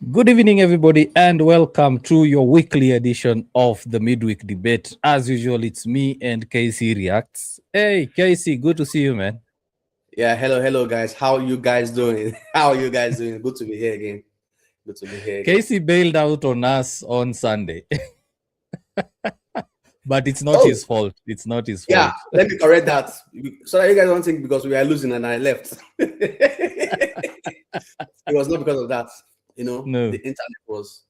Good evening, everybody, and welcome to your weekly edition of the Midweek Debate. As usual, it's me and Casey Reacts. Hey, Casey, good to see you, man. Yeah, hello, guys. How you guys doing? How are you guys doing? Good to be here again. Good to be here again. Casey bailed out on us on Sunday, but it's not Oh, his fault. It's not his yeah. fault. Let me correct that, so that you guys don't think because we are losing and I left. It was not because of that. The No. internet was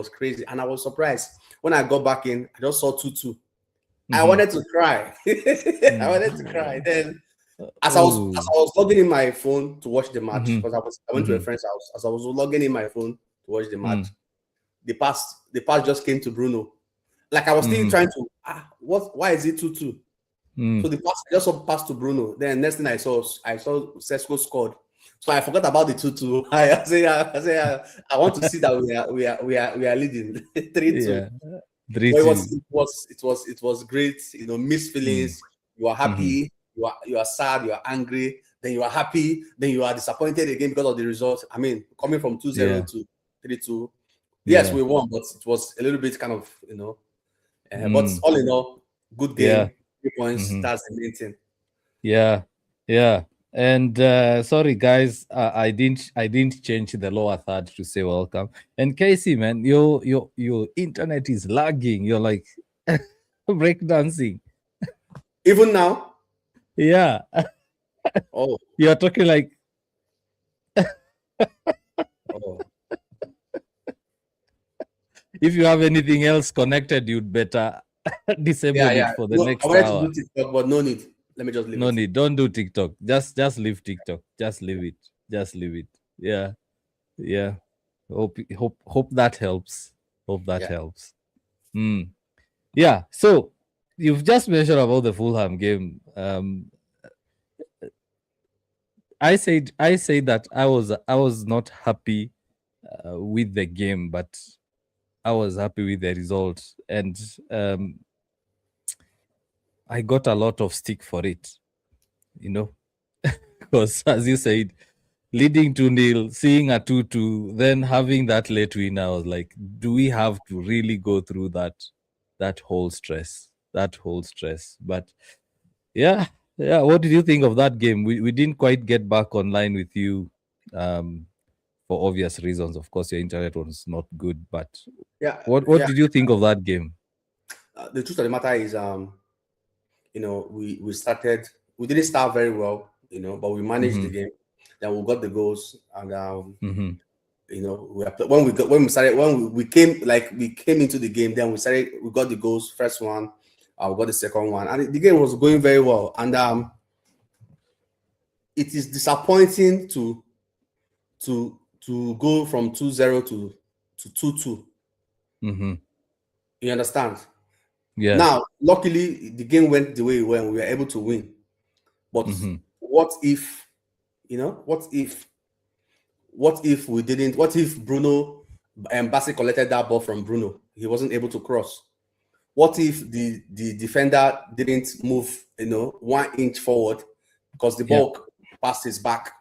crazy, and I was surprised when I got back in. I just saw 2-2. I wanted to cry. I wanted to cry. Then, as I was logging in my phone to watch the match, because I went to a friend's house. As I was logging in my phone to watch the match, the pass just came to Bruno. Like I was still trying to why is it 2-2? So the pass just passed to Bruno. Then next thing I saw Sesko scored. So I forgot about the 2-2. I say I want to see that we are leading 3-2. Yeah. But it was great. Mixed feelings. You are happy. You are sad. You are angry. Then you are happy. Then you are disappointed again because of the result. I mean, coming from 2-0 to 3-2. Yes, we won, but it was a little bit kind of but all in all, good game. 3 points. That's the main thing. Yeah. And sorry, guys, I didn't change the lower third to say welcome. And Casey, man, your internet is lagging. You're like breakdancing. Even now? Yeah. Oh. You're talking like. Oh. If you have anything else connected, you'd better disable it for the next hour. I wanted to do TikTok, but no need. Let me just leave it. No need. Don't do TikTok. Just leave TikTok. Just leave it. Just leave it. Yeah. Hope that helps. Hope that helps. Yeah. So you've just mentioned about the Fulham game. I said that I was not happy with the game, but I was happy with the result, and I got a lot of stick for it, because as you said, leading 2-0, seeing a 2-2, then having that late win, I was like, do we have to really go through that whole stress? But yeah. What did you think of that game? We didn't quite get back online with you, for obvious reasons. Of course, your internet was not good, but what did you think of that game? The truth of the matter is, we didn't start very well, but we managed the game. Then we got the goals, and when we came into the game, then we got the goals. First one, we got the second one, and the game was going very well. And it is disappointing to go from 2-0 to 2-2. You understand? Yeah. Now, luckily, the game went the way it went. We were able to win. But what if, what if we didn't? What if Bruno and Bassi collected that ball from Bruno? He wasn't able to cross. What if the defender didn't move, 1 inch forward because the ball passed his back?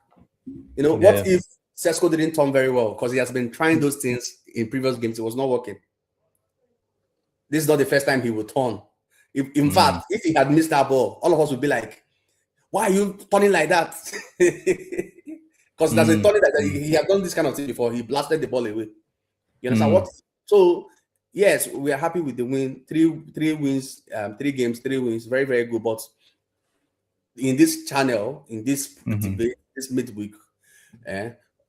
What if Sesko didn't turn very well because he has been trying those things in previous games? It was not working. This is not the first time he would turn. In fact, if he had missed that ball, all of us would be like, why are you turning like that? Because there's a turning that he has done this kind of thing before. He blasted the ball away. You understand what? So, yes, we are happy with the win. 3 wins, 3 games, 3 wins. Very, very good. But in this channel, in this debate, this midweek,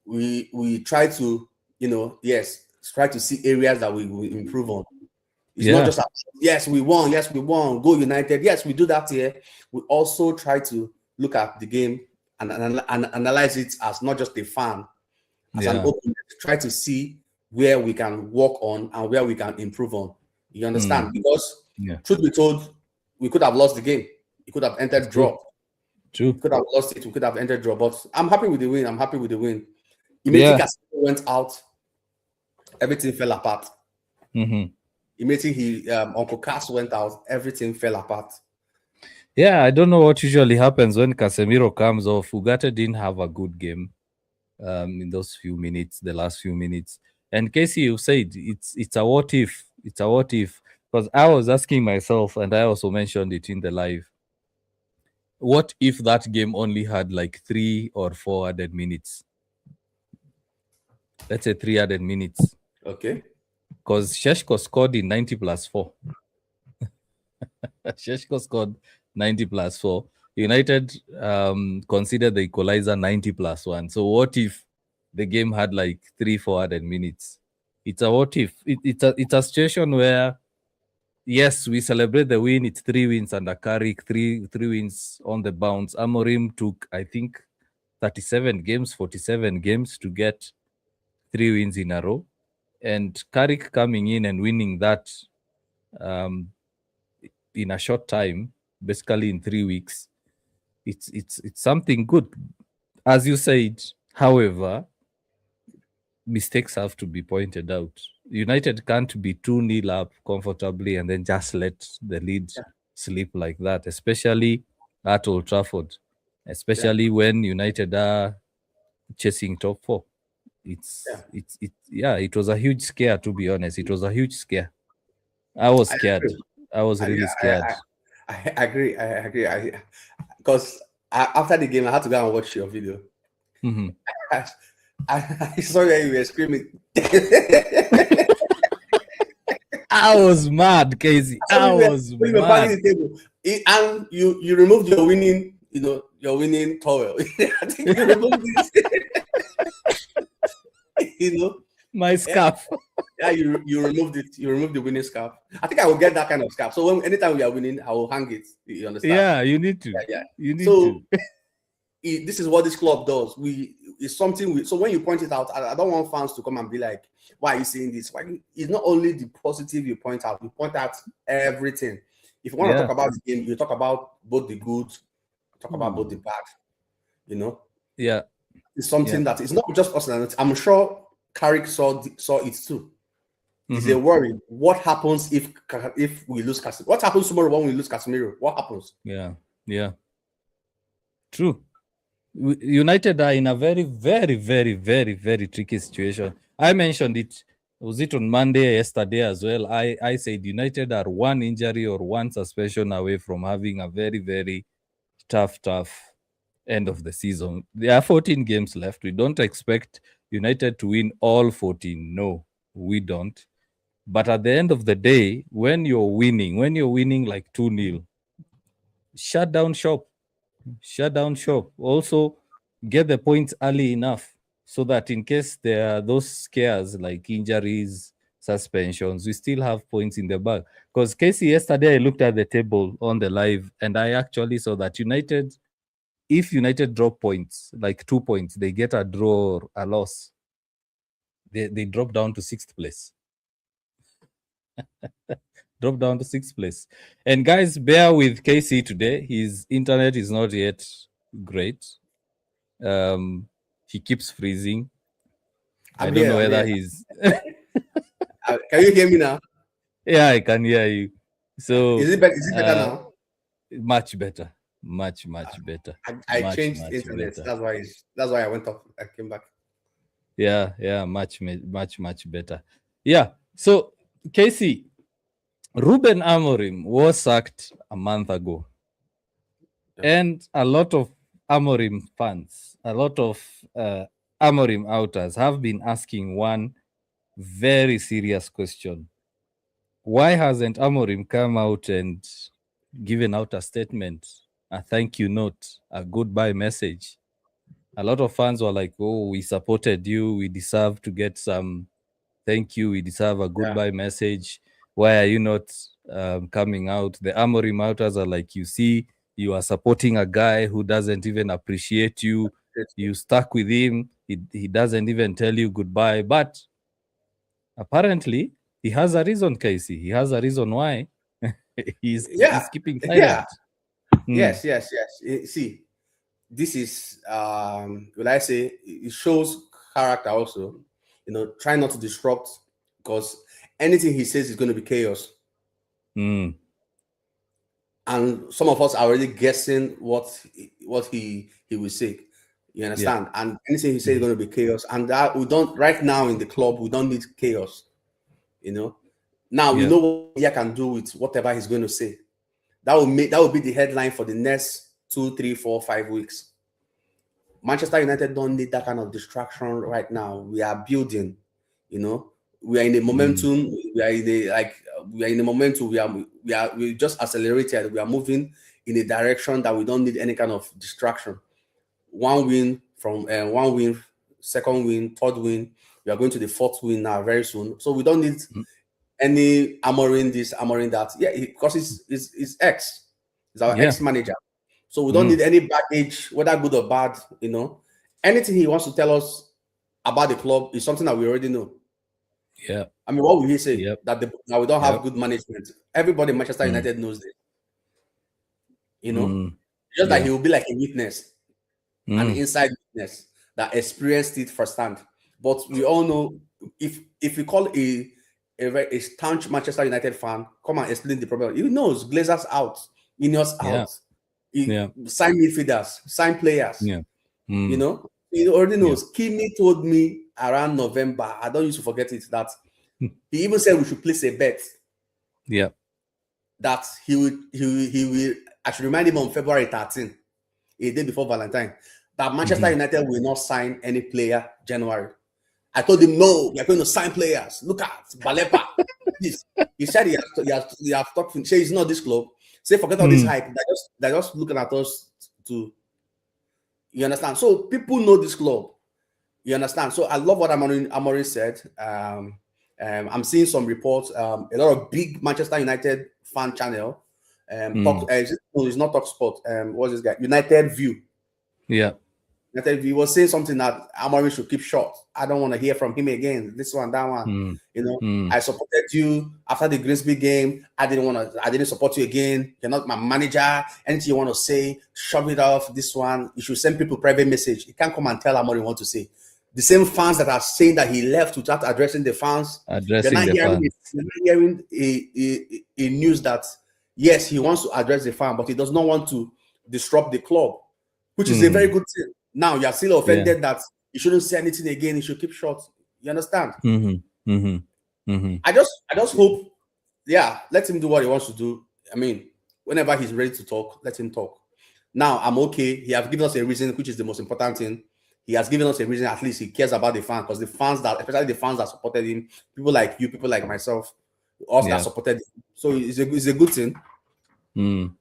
we try to, try to see areas that we will improve on. It's not just yes, we won, go United. Yes, we do that here. We also try to look at the game and analyze it as not just a fan, as an open. Try to see where we can work on and where we can improve on. You understand? Because truth be told, we could have lost the game. It could have entered draw. True. We could have lost it. We could have entered draw. But I'm happy with the win. Immediately Casemiro went out, everything fell apart. Immediately Uncle Cass went out, everything fell apart. Yeah, I don't know what usually happens when Casemiro comes off. Ugarte didn't have a good game. in those few minutes, the last few minutes. And Casey, you said it's a what if. It's a what if. Because I was asking myself, and I also mentioned it in the live, what if that game only had like 3 or 4 added minutes? Let's say 3 added minutes. Okay. Because Sheshko scored in 90 plus 4. Sheshko scored 90 plus 4. United considered the equalizer 90 plus 1. So what if the game had like 3-4 added minutes? It's a what if. It's a situation where, yes, we celebrate the win. It's 3 wins under Carrick, three wins on the bounce. Amorim took, I think, 37 games, 47 games to get 3 wins in a row. And Carrick coming in and winning that in a short time, basically in 3 weeks, it's something good. As you said, however, mistakes have to be pointed out. United can't be 2-0 up comfortably and then just let the lead slip like that, especially at Old Trafford, especially when United are chasing top 4. It was a huge scare, to be honest. It was a huge scare. I was scared. I was really scared. I agree. I agree. Because after the game, I had to go and watch your video. Mm-hmm. I saw you were screaming. I was mad, Casey. I was mad. The table. And you removed your winning, your winning towel. I think you removed this. My scarf. Yeah, you removed it. You removed the winning scarf. I think I will get that kind of scarf. So anytime we are winning, I will hang it. You understand? Yeah, you need to. Yeah. You need to. This is what this club does. It's something. So when you point it out, I don't want fans to come and be like, "Why are you saying this?" It's not only the positive you point out. You point out everything. If you want to talk about the game, you talk about both the good, talk about both the bad. Yeah, it's something that it's not just us. I'm sure Carrick saw it too. Is a worry. What happens if we lose Casemiro? What happens tomorrow when we lose Casemiro? What happens? Yeah. True. United are in a very, very, very, very, very tricky situation. I mentioned it. Was it on Monday yesterday as well? I said United are one injury or one suspension away from having a very, very tough end of the season. There are 14 games left. We don't expect United to win all 14. No, we don't. But at the end of the day, when you're winning like 2-0, shut down shop. Also, get the points early enough so that in case there are those scares like injuries, suspensions, we still have points in the bag. Because Casey, yesterday I looked at the table on the live and I actually saw that if United drop points, like 2 points, they get a draw or a loss, they drop down to 6th place. Drop down to 6th place. And guys, bear with Casey today. His internet is not yet great. He keeps freezing. I don't know whether he's. Can you hear me now? Yeah, I can hear you. So is it better now? Much better. Much better. I changed internet. Better. That's why I went off. I came back. Yeah, much better. Yeah. So Casey, Ruben Amorim was sacked a month ago. And a lot of Amorim fans, a lot of Amorim outers have been asking one very serious question. Why hasn't Amorim come out and given out a statement, a thank you note, a goodbye message? A lot of fans were like, oh, we supported you. We deserve to get some thank you. We deserve a goodbye message. Why are you not coming out? The Amorim outers are like, you see, you are supporting a guy who doesn't even appreciate you. You stuck with him. He doesn't even tell you goodbye. But apparently, he has a reason, Casey. He has a reason why he's keeping silent. Yes. See, this is, will I say, it shows character also. Try not to disrupt, because anything he says is going to be chaos. And some of us are already guessing what he will say. You Yeah. understand? And anything he says is Mm. going to be chaos. And that we don't right now in the club, we don't need chaos. You know. Now we Yeah. know what he can do with whatever he's going to say. That will be the headline for the next 2, 3, 4, 5 weeks. Manchester United don't need that kind of distraction right now. We are building, you know. We are in a Mm. momentum. We are in a we are in a momentum. We just accelerated. We are moving in a direction that we don't need any kind of distraction. One win, second win, third win. We are going to the fourth win now very soon. So we don't need Mm. any Amorim this, Amorim that. Yeah, because it's ex. He's our Yeah. ex manager. So we don't Mm. need any baggage, whether good or bad. Anything he wants to tell us about the club is something that we already know. Yeah. I mean, what will he say? Yep. That we don't have Yep. good management. Everybody in Manchester Mm. United knows this. You know, Mm. just that Yeah. he will be like a witness, an Mm. inside witness that experienced it firsthand. But we all know if we call a staunch Manchester United fan come and explain the problem, he knows Glazers out, Ineos Yeah. out, he Yeah. sign midfielders, sign players. Yeah. Mm. He already Yeah. knows. Kimi told me around November, I don't used to forget it, that he even said we should place a bet Yeah. that he will I should remind him on February 13th, a day before Valentine, that Manchester Mhm. United will not sign any player January. I told him, no, we are going to sign players. Look at Balepa. This. He said he has talked. Say it's not this club. Say forget all this Mm. hype. They're just looking at us to. You understand? So people know this club. You understand? So I love what Amorim said. I'm seeing some reports. A lot of big Manchester United fan channel. Mm. No, it's not Talk Sport. What's this guy? United View. Yeah. United View was saying something that Amorim should keep short. I don't want to hear from him again. This one, that one. Mm. I Mm. supported you after the Grimsby game. I didn't support you again. You're not my manager. Anything you want to say, shove it off. This one, you should send people private message. You can't come and tell Amorim what to say. The same fans that are saying that he left without addressing the fans, you're Addressing not the hearing, fans. a news that yes, he wants to address the fan, but he does not want to disrupt the club, which is a very Mm. good thing. Now you're still Yeah. offended that he shouldn't say anything again. He should keep short. You understand? Mhm. Mhm. Mhm. I just hope, yeah, let him do what he wants to do. I mean, whenever he's ready to talk, let him talk. Now I'm okay. He has given us a reason, which is the most important thing. He has given us a reason. At least he cares about the fans, because the fans that, especially the fans that supported him, people like you, people like myself, us that Yeah. supported him. So it's a good thing. Mm.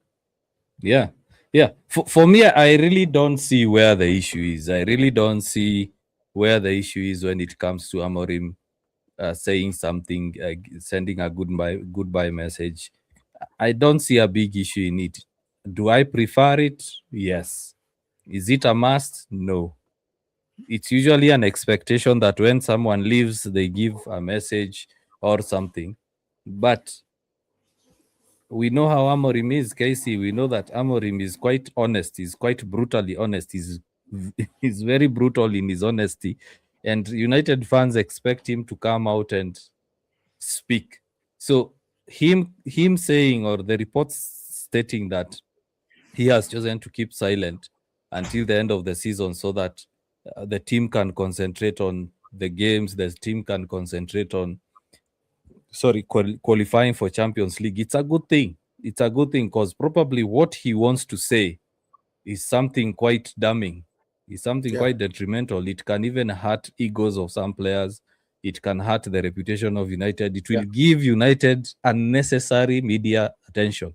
Yeah. Yeah. For me, I really don't see where the issue is. I really don't see where the issue is when it comes to Amorim saying something, sending a goodbye message. I don't see a big issue in it. Do I prefer it? Yes. Is it a must? No. It's usually an expectation that when someone leaves, they give a message or something. But we know how Amorim is, Casey. We know that Amorim is quite honest. He's quite brutally honest. He's very brutal in his honesty. And United fans expect him to come out and speak. So him saying, or the reports stating that he has chosen to keep silent until the end of the season so that the team can concentrate on the games, the team can concentrate on qualifying for Champions League. It's a good thing. It's a good thing because probably what he wants to say is something quite damning. Is something Yeah, quite detrimental. It can even hurt egos of some players. It can hurt the reputation of United. It yeah, will give United unnecessary media attention.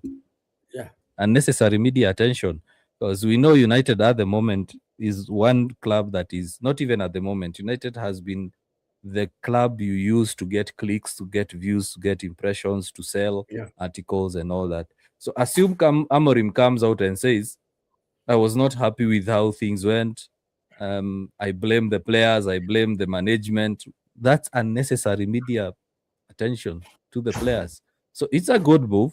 yeah, Unnecessary media attention. Because we know United at the moment is one club that is not even at the moment. United has been the club you use to get clicks, to get views, to get impressions, to sell yeah, articles and all that. So assume Amorim comes out and says, I was not happy with how things went. I blame the players. I blame the management. That's unnecessary media attention to the players. So it's a good move.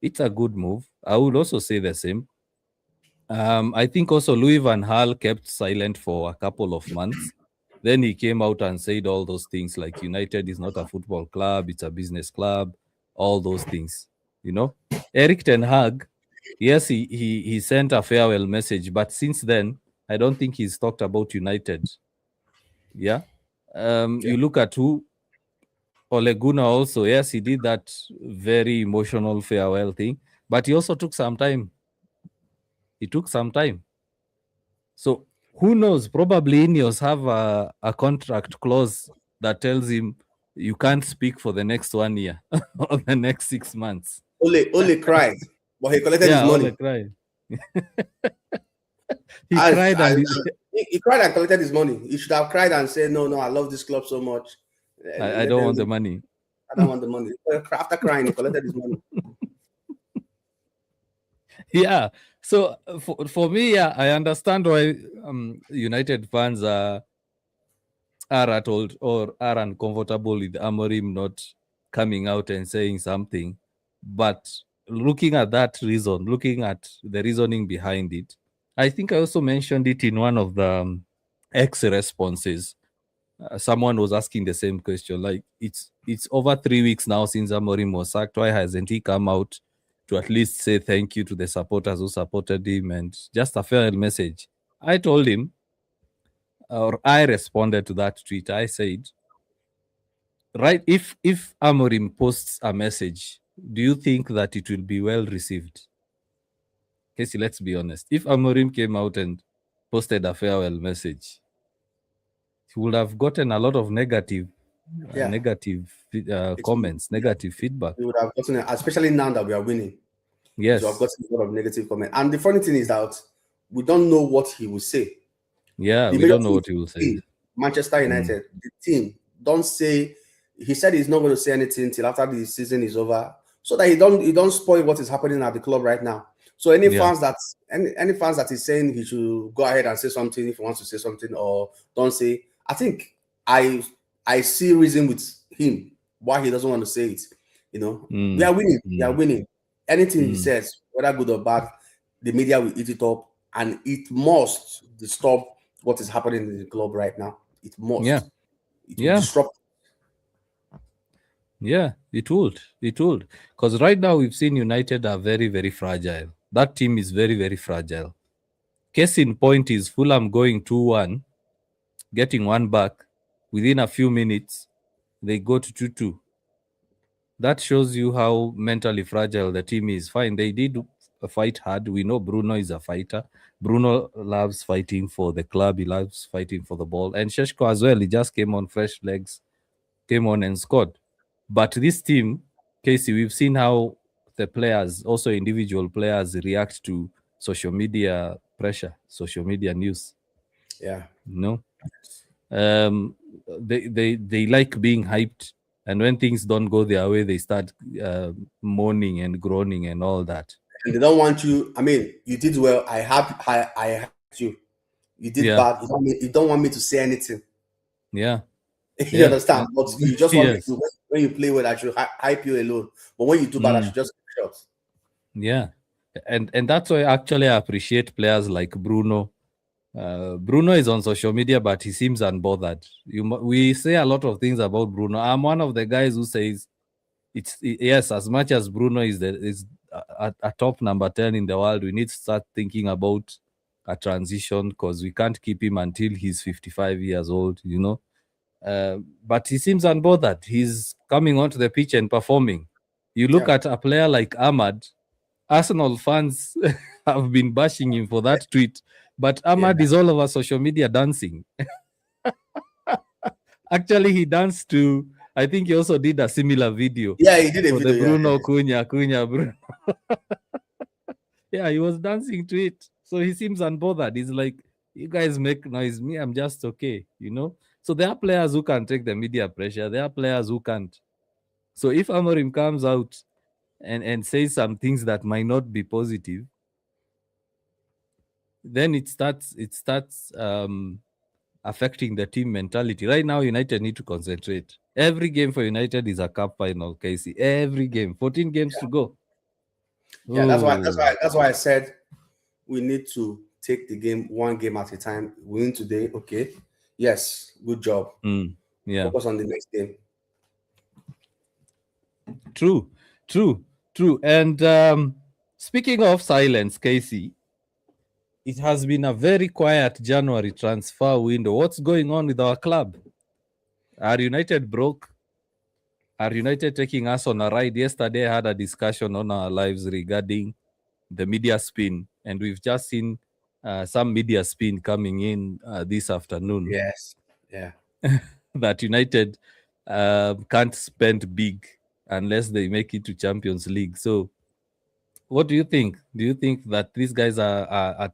It's a good move. I would also say the same. I think also Louis Van Gaal kept silent for a couple of months. Then he came out and said all those things like United is not a football club, it's a business club, all those things. You know, Eric Ten Hag, yes, he sent a farewell message, but since then I don't think he's talked about United. Yeah. Yeah. You look at who Ole Gunnar also. Yes, he did that very emotional farewell thing, but he also took some time. He took some time. So who knows? Probably Ineos have a contract clause that tells him you can't speak for the next 1 year or the next 6 months. Ole cried, but he collected his Yeah, money. Ole cried. He I, cried I, and he cried and collected his money. He should have cried and said, "No, no, I love this club so much. I Let don't them. want the money. I don't want the money." After crying, he collected his money. Yeah. So for me, yeah, I understand why United fans are at all or are uncomfortable with Amorim not coming out and saying something. But looking at that reason, looking at the reasoning behind it, I think I also mentioned it in one of the X responses. Someone was asking the same question. Like it's over 3 weeks now since Amorim was sacked. Why hasn't he come out to at least say thank you to the supporters who supported him and just a farewell message? I told him, or I responded to that tweet. I said, right, if Amorim posts a message, do you think that it will be well received? Casey, let's be honest. If Amorim came out and posted a farewell message, he would have gotten a lot of Yeah, negative it will. comments, negative feedback. We would have gotten it, especially now that we are winning. It will have Yes. gotten a lot of negative comment. And the funny thing is that we don't know what he will say. Yeah, The we major don't know thing what he will say. team, Manchester Mm. United, the team, don't say he said he's not going to say anything till after the season is over, so that he don't spoil what is happening at the club right now. So Yeah. any fans that is saying he should go ahead and say something if he wants to say something or don't say, I think I I see reason with him why he doesn't want to say it. We Mm. are winning. We are Mm. winning. Anything he Mm. says, whether good or bad, the media will eat it up, and it must disturb what is happening in the club right now. It Yeah. must. It will Yeah. disrupt. Yeah. It would. It would. Because right now we've seen United are very, very fragile. That team is very, very fragile. Case in point is Fulham going 2-1, getting one back. Within a few minutes, they go to 2-2. That shows you how mentally fragile the team is. Fine, they did fight hard. We know Bruno is a fighter. Bruno loves fighting for the club. He loves fighting for the ball. And Sheshko as well. He just came on fresh legs, came on and scored. But this team, Casey, we've seen how the players, also individual players, react to social media pressure, social media news. Yeah. You know, they like being hyped, and when things don't go their way, they start moaning and groaning and all that. And they don't want you. I mean, you did well. I hyped you. You did Yeah, bad. You don't want me to say anything. yeah, You yeah. understand? But you just want me Yes. to, when you play well, I should hype you alone. But when you do bad, I Mm, should just shut. yeah, and that's why actually I appreciate players like Bruno. Bruno is on social media, but he seems unbothered. We say a lot of things about Bruno. I'm one of the guys who says yes, as much as Bruno is a top number 10 in the world, we need to start thinking about a transition because we can't keep him until he's 55 years old. But he seems unbothered. He's coming onto the pitch and performing. You look Yeah. at a player like Ahmad. Arsenal fans have been bashing him for that tweet, but Yeah. Ahmad is all over social media dancing. Actually, he danced to. I think he also did a similar video Yeah, he did a for the video. Yeah. Bruno Cunha Bruno. Yeah, he was dancing to it. So he seems unbothered. He's like, you guys make noise. Me, I'm just okay. So there are players who can take the media pressure. There are players who can't. So if Amorim comes out and says some things that might not be positive, then it starts affecting the team mentality. Right now, United need to concentrate. Every game for United is a cup final, Casey. Every game, 14 games to go. Yeah, that's why that's Oh, why that's why I said we need to take the game one game at a time. Win today, okay. Yes, good job. yeah, Focus on the next game. true, true, true. And speaking of silence, Casey, it has been a very quiet January transfer window. What's going on with our club? Are United broke? Are United taking us on a ride? Yesterday, I had a discussion on our lives regarding the media spin, and we've just seen some media spin coming in this afternoon Yes. Yeah. that United can't spend big unless they make it to Champions League. So, what do you think? Do you think that these guys are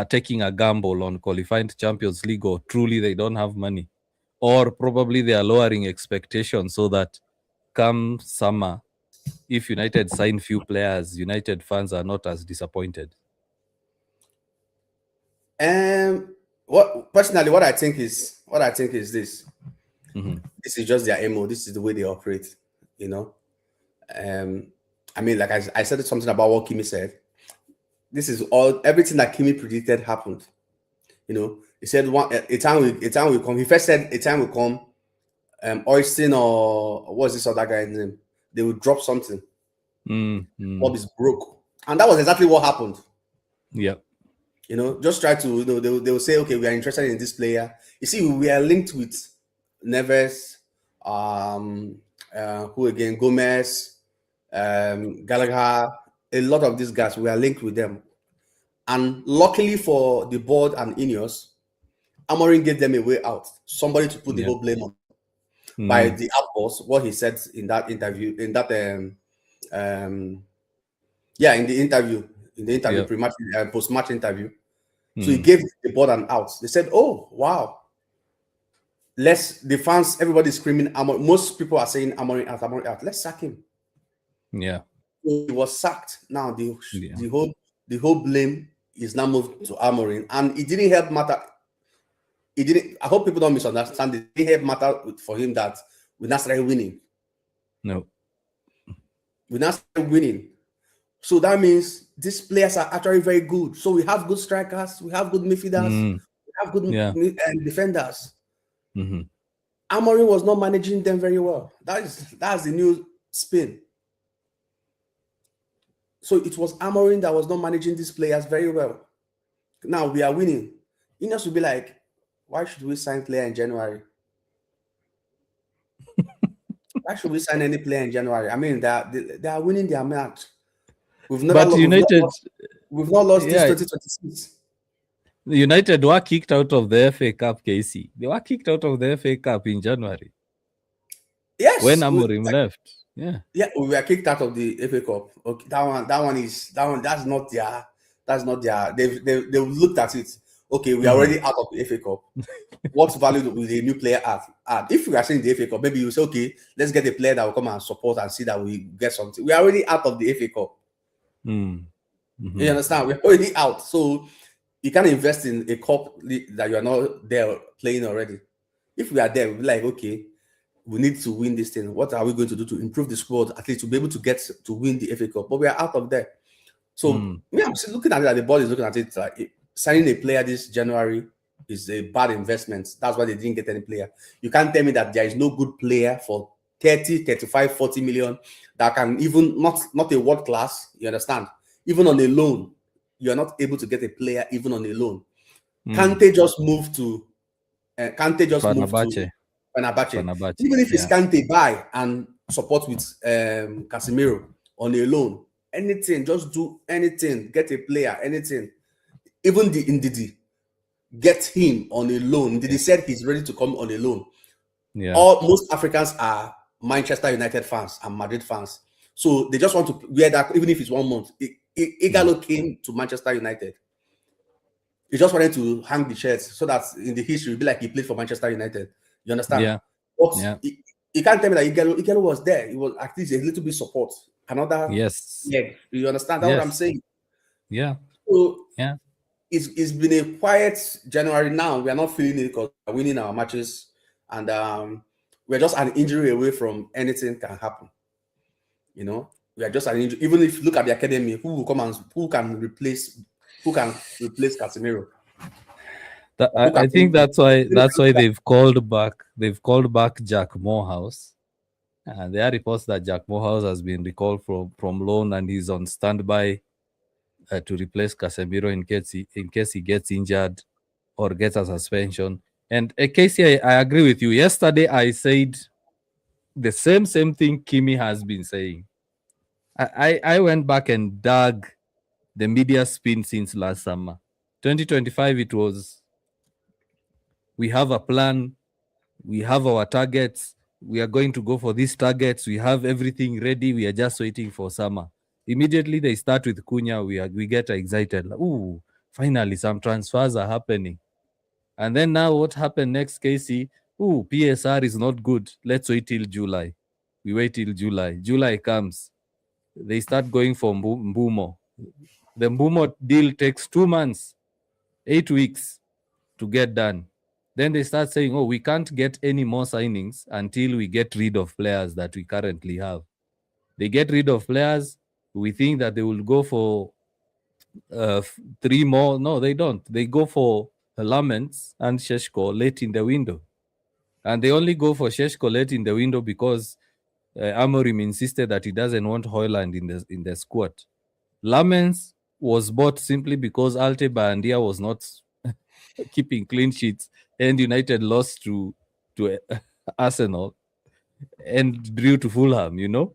taking a gamble on qualifying to Champions League, or truly they don't have money? Or probably they are lowering expectations so that come summer, if United sign few players, United fans are not as disappointed. What personally, what I think is this. Mhm. This is just their MO. This is the way they operate. You know. I mean, like I said something about what Kimi said. This is all everything that Kimi predicted happened. You know, he said a time will come. He first said a time will come. Oyston or what's this other guy's name? They will drop something. Bob is broke, and that was exactly what happened. Yeah. You know, just try to, you know, they will say, okay, we are interested in this player. You see, we are linked with Neves, who again, Gomez, Gallagher, a lot of these guys, we are linked with them. And luckily for the board and Ineos, Amorim gave them a way out, somebody to put the whole blame on. By the outpost, what he said in that interview, in the interview, pre-match, post-match interview. So he gave the board an out. They said, "Oh, wow." The fans, everybody's screaming. Most people are saying Amorim out. Let's sack him. Yeah. So he was sacked. Now the whole blame is now moved to Amorim, and it didn't help matter. It didn't. I hope people don't misunderstand. It didn't help matter for him that we now started winning. No. We now started winning. So that means these players are actually very good. So we have good strikers, we have good midfielders, we have good defenders. Amorim was not managing them very well. That's the new spin. So it was Amorim that was not managing these players very well. Now we are winning. Ineos will be like, why should we sign player in January? Why should we sign any player in January? I mean, they are winning their match. We've not lost this 2026. United were kicked out of the FA Cup, Casey. They were kicked out of the FA Cup in January. Yes. When Amorim left. Yeah. Yeah, we were kicked out of the FA Cup. Okay, that's not their they looked at it. Okay, we are already out of the FA Cup. What value will the new player add? If we are saying the FA Cup, maybe you say, okay, let's get a player that will come and support and see that we get something. We are already out of the FA Cup. You understand? We're already out. So you can't invest in a cup that you are not there playing already. If we are there, we'll be like, okay, we need to win this thing. What are we going to do to improve the squad, at least to be able to get to win the FA Cup? But we are out of there. So yeah, I'm still looking at it. The board is looking at it. Like signing a player this January is a bad investment. That's why they didn't get any player. You can't tell me that there is no good player for 30, 35, 40 million that can even not a world class. You understand? Even on a loan, you are not able to get a player even on a loan. Can't they just move to? Fenerbahce. Even if it's Kante, buy and support with Casemiro on a loan. Anything, just do anything. Get a player, anything. Even the Ndidi, get him on a loan. Ndidi said he's ready to come on a loan. Yeah. Most Africans are Manchester United fans and Madrid fans. So they just want to wear that, even if it's 1 month. Igalo came to Manchester United. He just wanted to hang the shirts so that in the history it'll be like he played for Manchester United. You understand? Yeah. But you can't tell me that Igalo was there. It was at least a little bit support. Another leg. You understand what I'm saying? Yeah. So it's been a quiet January now. We are not feeling it because we're winning our matches, and we're just an injury away from anything can happen. You know, we are just an injury. Even if you look at the academy, who can replace Casemiro? I think that's why they've called back Jack Morehouse. There are reports that Jack Morehouse has been recalled from loan and he's on standby. to replace Casemiro in case he gets injured or gets a suspension. And Casey, I agree with you. Yesterday, I said the same thing Kimi has been saying. I went back and dug the media spin since last summer. 2025, it was we have a plan, we have our targets, we are going to go for these targets, we have everything ready, we are just waiting for summer. Immediately they start with Cunha, we get excited. Like, ooh, finally some transfers are happening. And then now what happened next, Casey? Ooh, PSR is not good. Let's wait till July. We wait till July. July comes. They start going for Mbumo. The Mbumo deal takes 2 months, 8 weeks to get done. Then they start saying, oh, we can't get any more signings until we get rid of players that we currently have. They get rid of players. We think that they will go for 3 more. No, they don't. They go for Laments and Sheshko late in the window. And they only go for Sheshko late in the window because Amorim insisted that he doesn't want Hoyland in the squad. Lamens was bought simply because Alte Bandia was not keeping clean sheets and United lost to Arsenal and drew to Fulham, you know?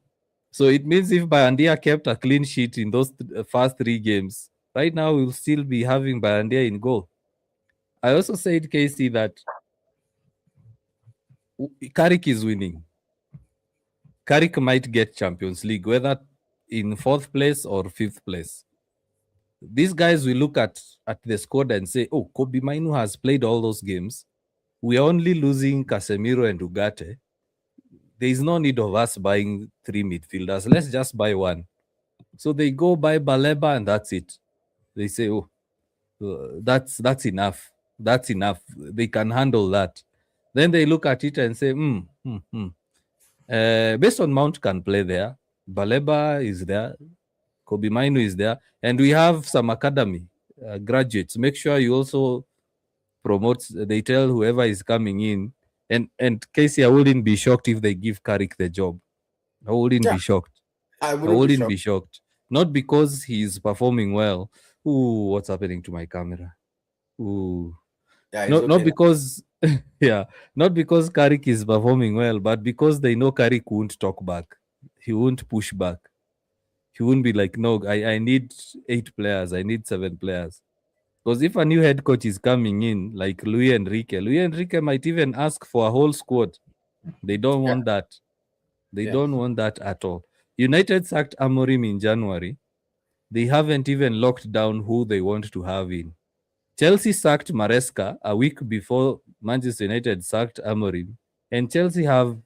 So it means if Bandia kept a clean sheet in those first 3 games, right now we'll still be having Bandia in goal. I also said, Casey, that Carrick is winning. Carrick might get Champions League, whether in 4th place or 5th place. These guys will look at the squad and say, oh, Kobe Mainu has played all those games. We are only losing Casemiro and Ugarte. There is no need of us buying 3 midfielders. Let's just buy one. So they go buy Baleba and that's it. They say, oh, that's enough. That's enough. They can handle that. Then they look at it and say, based on Mount can play there. Baleba is there. Kobe Mainu is there. And we have some academy graduates. Make sure you also promote. They tell whoever is coming in. And Casey, I wouldn't be shocked if they give Carrick the job. I wouldn't be shocked. I I wouldn't wouldn't be be shocked. shocked. Not because he's performing well. Ooh, what's happening to my camera? Ooh. Yeah, it's Not okay. because yeah, not because Carrick is performing well, but because they know Carrick won't talk back. He won't push back. He won't be like, no, I need 8 players, I need 7 players. Because if a new head coach is coming in, like Luis Enrique might even ask for a whole squad. They don't want that. They don't want that at all. United sacked Amorim in January. They haven't even locked down who they want to have in. Chelsea sacked Maresca a week before Manchester United sacked Amorim. And Chelsea have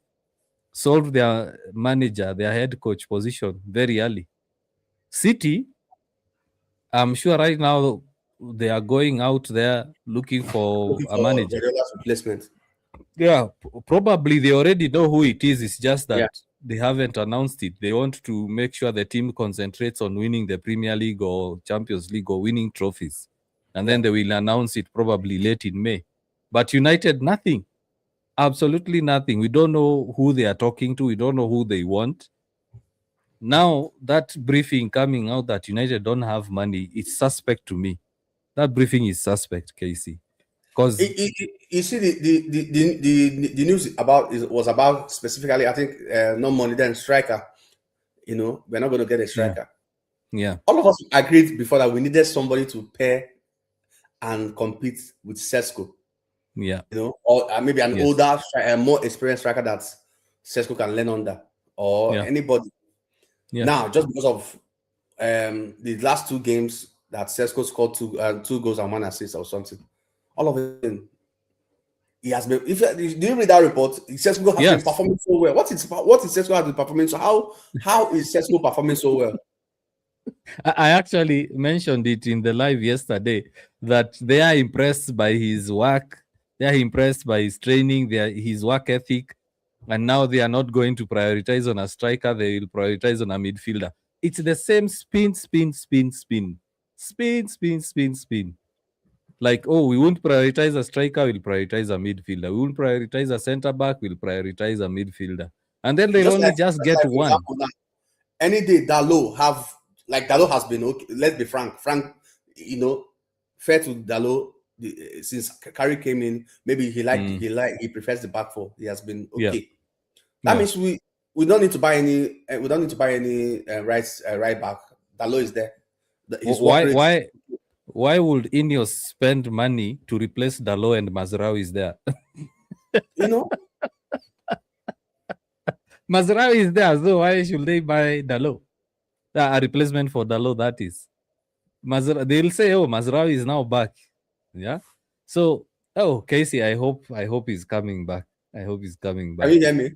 solved their manager, their head coach position very early. City, I'm sure right now they are going out there looking for a manager. Guardiola's replacement. Yeah, probably they already know who it is. It's just that they haven't announced it. They want to make sure the team concentrates on winning the Premier League or Champions League or winning trophies. And then they will announce it probably late in May. But United, nothing. Absolutely nothing. We don't know who they are talking to. We don't know who they want. Now, that briefing coming out that United don't have money, it's suspect to me. That briefing is suspect, Casey. Because you see, the news was about specifically, I think, no money, then striker. You know, we're not going to get a striker. Yeah. All of us agreed before that we needed somebody to pair and compete with Sesko. Yeah. You know, or maybe an older, more experienced striker that Sesko can learn under, or anybody. Yeah. Now, just because of the last 2 games that Sesko scored 2 goals and 1 assist or something, all of it, he has been. Do you read that report? Sesko has been performing so well. What is Sesko has been performing so? How is Sesko performing so well? I actually mentioned it in the live yesterday that they are impressed by his work. They are impressed by his training, his work ethic. And now they are not going to prioritize on a striker. They will prioritize on a midfielder. It's the same spin. Like, oh, we won't prioritize a striker, we'll prioritize a midfielder. We won't prioritize a center back, we'll prioritize a midfielder. And then they'll only just get one. Example, any day Dalo have like Dalot has been okay. Let's be frank. Fair to Dalot. Since Curry came in, maybe he prefers the back four. He has been Yeah. okay. That means we don't need to buy any. We don't need to buy any right back. Dalot is there. His work Why rate. why would Ineos spend money to replace Dalot and Mazraoui is there? Mazraoui is there, so why should they buy Dalot? A replacement for Dalot, that is. They'll say, oh, Mazraoui is now back. Yeah. So, Casey, I hope he's coming back. I hope he's coming back. Can you hear me?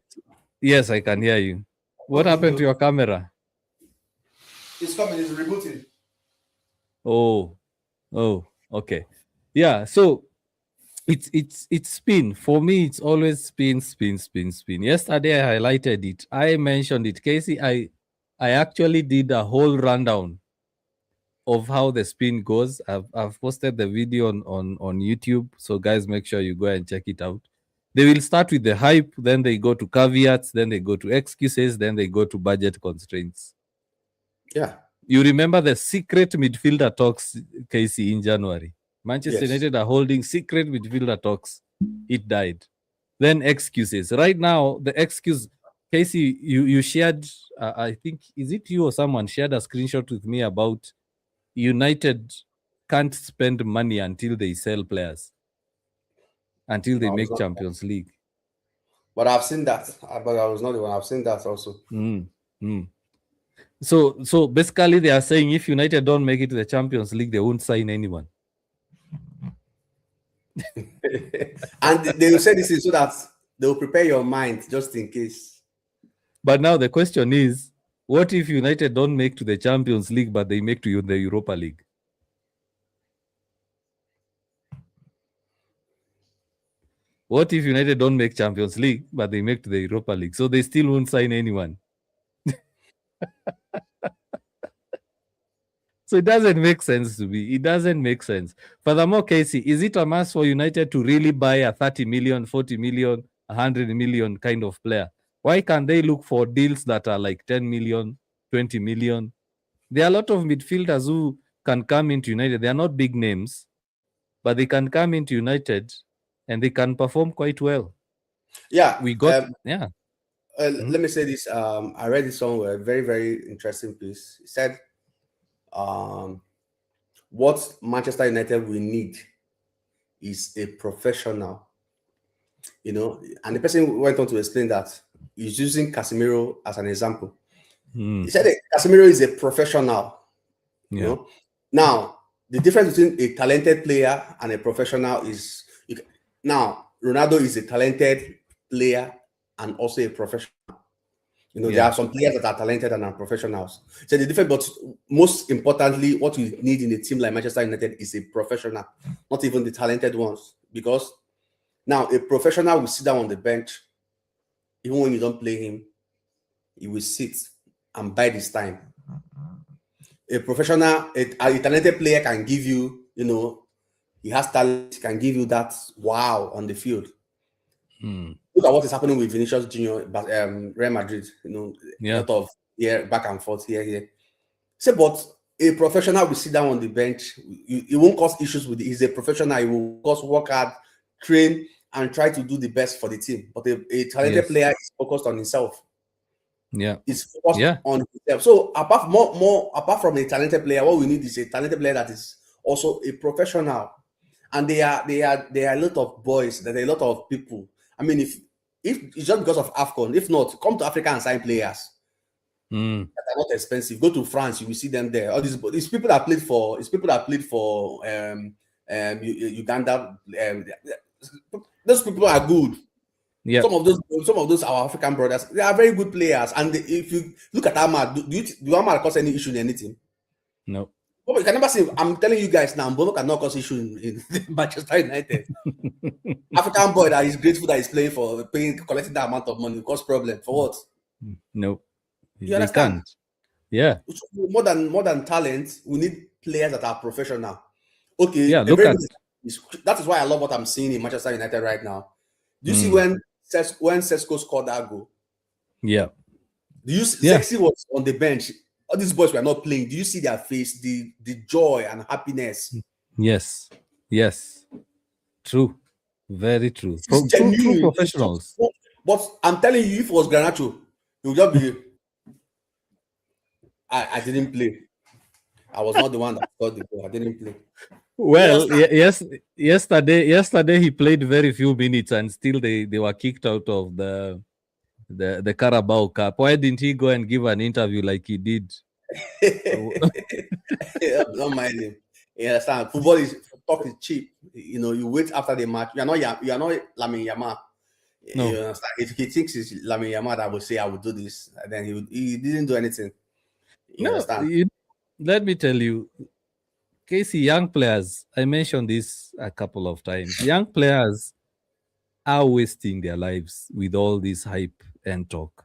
Yes, I can hear you. What happened to your camera? It's coming. It's rebooting. Oh, okay. Yeah. So it's spin. For me, it's always spin. Yesterday I highlighted it. I mentioned it. Casey, I actually did a whole rundown of how the spin goes. I've posted the video on YouTube. So guys, make sure you go and check it out. They will start with the hype, then they go to caveats, then they go to excuses, then they go to budget constraints. Yeah. You remember the secret midfielder talks, Casey, in January. Manchester United are holding secret midfielder talks. It died. Then excuses. Right now, the excuse, Casey, you shared, I think, is it you or someone shared a screenshot with me about United can't spend money until they sell players, until they make Champions League. But I've seen that. But I was not the one. I've seen that also. So basically, they are saying if United don't make it to the Champions League, they won't sign anyone. And they will say this is so that they will prepare your mind just in case. But now the question is, what if United don't make to the Champions League, but they make to the Europa League? What if United don't make Champions League, but they make to the Europa League? So they still won't sign anyone. So it doesn't make sense to me. It doesn't make sense. Furthermore, Casey, is it a must for United to really buy a 30 million, 40 million, 100 million kind of player? Why can't they look for deals that are like 10 million, 20 million? There are a lot of midfielders who can come into United. They are not big names, but they can come into United and they can perform quite well. Yeah. We got, yeah. Let me say this. I read it somewhere. Very, very interesting piece. It said, what Manchester United will need is a professional, and the person went on to explain that he's using Casemiro as an example. He said that Casemiro is a professional. Now, the difference between a talented player and a professional is now Ronaldo is a talented player and also a professional. There are some players that are talented and are professionals. So the difference, but most importantly, what we need in a team like Manchester United is a professional, not even the talented ones. Because now a professional will sit down on the bench, even when you don't play him, he will sit and bide his time. A professional, a talented player can give you, he has talent, can give you that wow on the field. Look at what is happening with Vinicius Junior, Real Madrid. A lot of back and forth here. Say, but a professional will sit down on the bench. It won't cause issues with it. He's a professional. He will work hard, train, and try to do the best for the team. But a talented player is focused on himself. He's focused on himself. So apart from a talented player, what we need is a talented player that is also a professional. And there are a lot of boys, there are a lot of people. I mean, if it's just because of AFCON, if not, come to Africa and sign players that are not expensive. Go to France, you will see them there. All these people that played for Uganda. Those people are good. Yeah. Some of those our African brothers, they are very good players. And if you look at Ahmad, do Ahmad cause any issue in anything? No. You can never see. I'm telling you guys now, Mbono cannot cause issue in Manchester United. African boy that is grateful that he's playing for collecting that amount of money cause problem for what? No, you understand? Can't. Yeah. More than talent, we need players that are professional. Okay. Yeah. That is why I love what I'm seeing in Manchester United right now. Do you see when Sesko scored that goal? Yeah. Do you see Sexy was on the bench? all these boys were not playing. Do you see their face, the joy and happiness? Yes. Yes. True. Very true. It's True genuine. It's just, professionals. but I'm telling you, if it was Garnacho, it would just be, I didn't play. I was not the one that scored the goal. I didn't play. You Well, understand? yes. Yesterday he played very few minutes, and still they were kicked out of the Carabao Cup. Why didn't he go and give an interview like he did? Don't mind him. You understand? Football is talk is cheap. You know, you wait after the match. You are not Lamine Yamal. No. You understand? If he thinks it's Lamine Yamal that will say I will do this, and then he didn't do anything. You No, understand? let me tell you, Casey, young players, I mentioned this a couple of times. Young players are wasting their lives with all this hype and talk.